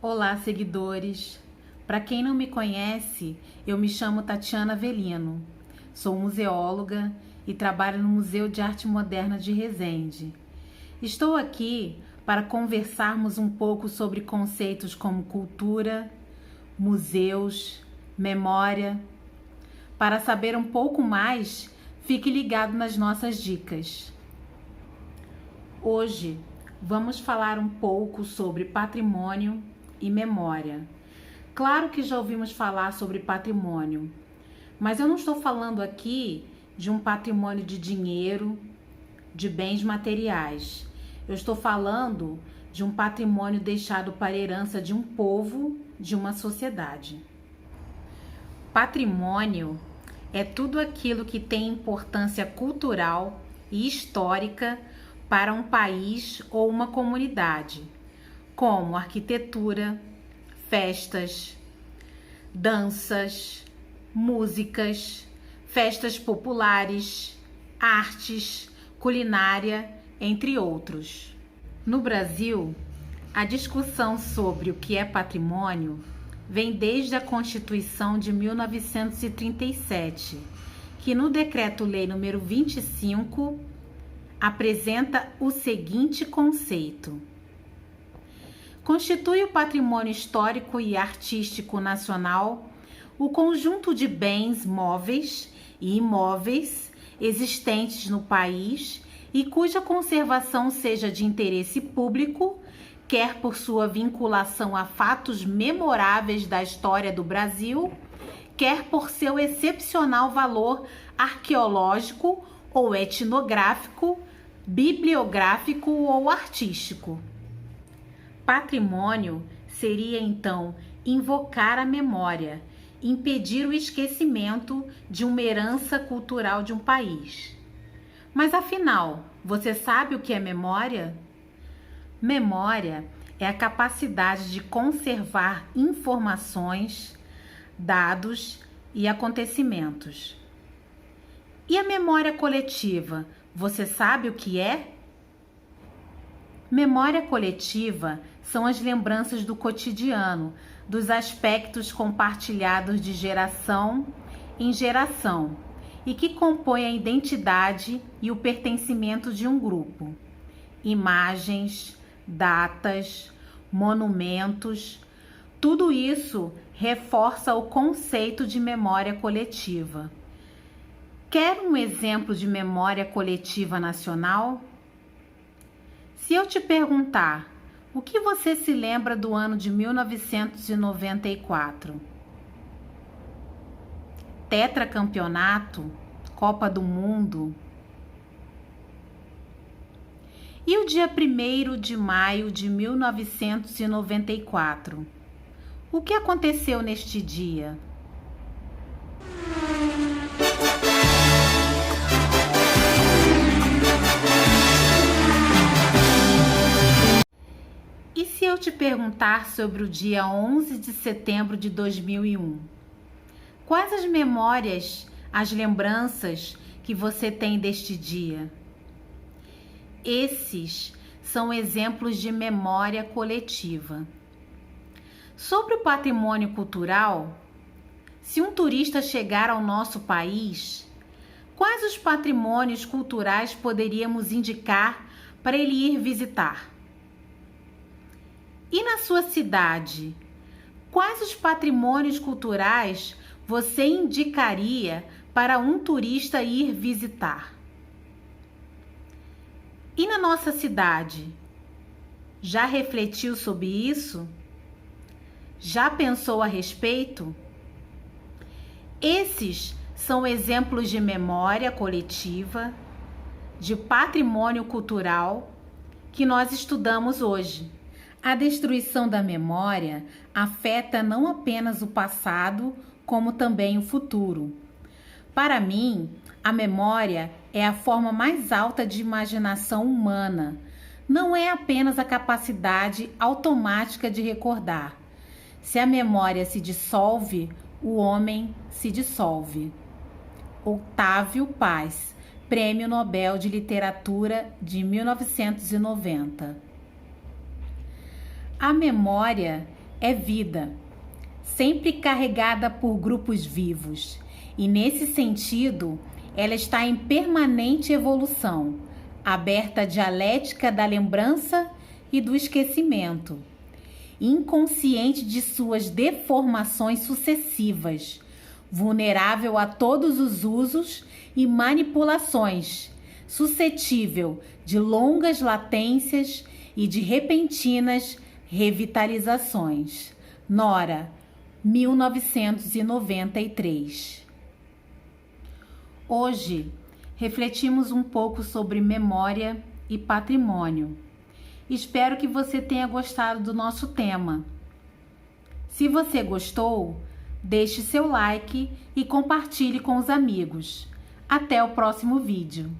Olá, seguidores! Para quem não me conhece, eu me chamo Tatiana Avelino. Sou museóloga e trabalho no Museu de Arte Moderna de Resende. Estou aqui para conversarmos um pouco sobre conceitos como cultura, museus, memória. Para saber um pouco mais, fique ligado nas nossas dicas. Hoje vamos falar um pouco sobre patrimônio e memória. Claro que já ouvimos falar sobre patrimônio, mas eu não estou falando aqui de um patrimônio de dinheiro, de bens materiais. Eu estou falando de um patrimônio deixado para herança de um povo, de uma sociedade. Patrimônio é tudo aquilo que tem importância cultural e histórica para um país ou uma comunidade, como arquitetura, festas, danças, músicas, festas populares, artes, culinária, entre outros. No Brasil, a discussão sobre o que é patrimônio vem desde a Constituição de 1937, que no Decreto-Lei nº 25 apresenta o seguinte conceito: constitui o patrimônio histórico e artístico nacional o conjunto de bens móveis e imóveis existentes no país e cuja conservação seja de interesse público, quer por sua vinculação a fatos memoráveis da história do Brasil, quer por seu excepcional valor arqueológico ou etnográfico, bibliográfico ou artístico. Patrimônio seria, então, invocar a memória, impedir o esquecimento de uma herança cultural de um país. Mas, afinal, você sabe o que é memória? Memória é a capacidade de conservar informações, dados e acontecimentos. E a memória coletiva, você sabe o que é? Memória coletiva são as lembranças do cotidiano, dos aspectos compartilhados de geração em geração e que compõem a identidade e o pertencimento de um grupo. Imagens, datas, monumentos, tudo isso reforça o conceito de memória coletiva. Quer um exemplo de memória coletiva nacional? Se eu te perguntar, o que você se lembra do ano de 1994? Tetracampeonato? Copa do Mundo? E o dia 1º de maio de 1994? O que aconteceu neste dia? E se eu te perguntar sobre o dia 11 de setembro de 2001? Quais as memórias, as lembranças que você tem deste dia? Esses são exemplos de memória coletiva. Sobre o patrimônio cultural, se um turista chegar ao nosso país, quais os patrimônios culturais poderíamos indicar para ele ir visitar? E na sua cidade, quais os patrimônios culturais você indicaria para um turista ir visitar? E na nossa cidade, já refletiu sobre isso? Já pensou a respeito? Esses são exemplos de memória coletiva, de patrimônio cultural que nós estudamos hoje. A destruição da memória afeta não apenas o passado, como também o futuro. Para mim, a memória é a forma mais alta de imaginação humana. Não é apenas a capacidade automática de recordar. Se a memória se dissolve, o homem se dissolve. Octávio Paz, Prêmio Nobel de Literatura de 1990. A memória é vida, sempre carregada por grupos vivos, e nesse sentido, ela está em permanente evolução, aberta à dialética da lembrança e do esquecimento, inconsciente de suas deformações sucessivas, vulnerável a todos os usos e manipulações, suscetível de longas latências e de repentinas revitalizações. Nora, 1993. Hoje, refletimos um pouco sobre memória e patrimônio. Espero que você tenha gostado do nosso tema. Se você gostou, deixe seu like e compartilhe com os amigos. Até o próximo vídeo.